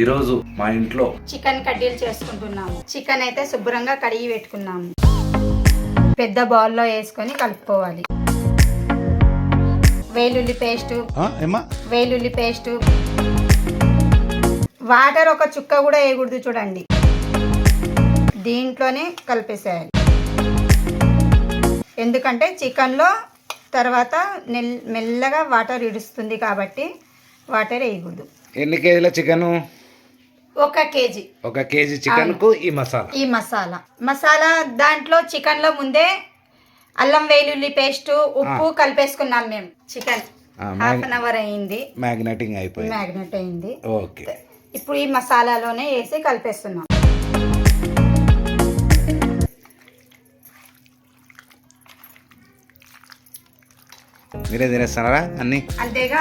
ఈరోజు మా ఇంట్లో చికెన్ కడ్డీలు చేసుకుంటున్నాము. చికెన్ అయితే శుభ్రంగా కడిగి పెట్టుకున్నాము. పెద్ద బౌల్లో వేసుకొని కలుపుకోవాలి. వెల్లుల్లి పేస్టు, వాటర్ ఒక చుక్క కూడా వేయకూడదు చూడండి. దీంట్లోనే కలిపేసేయాలి. ఎందుకంటే చికెన్లో తర్వాత మెల్లగా వాటర్ ఇడుస్తుంది కాబట్టి వాటర్ వేయకూడదు. ఎన్ని కేజీల చికెన్? 1 కేజీ. 1 కేజీ చికెన్ కు ఈ మసాలా దాంట్లో చికెన్ లో ముందే అల్లం వెల్లుల్లి పేస్ట్, ఉప్పు కలిపేసుకున్నాం మేము. చికెన్ హాఫ్ అన్ అవర్ అయింది, మ్యాగ్నెట్ అయింది. ఓకే, ఇప్పుడు ఈ మసాలాలోనే వేసి కలిపేస్తున్నాం. మీరే తినేస్తున్నారా అన్ని? అంతేగా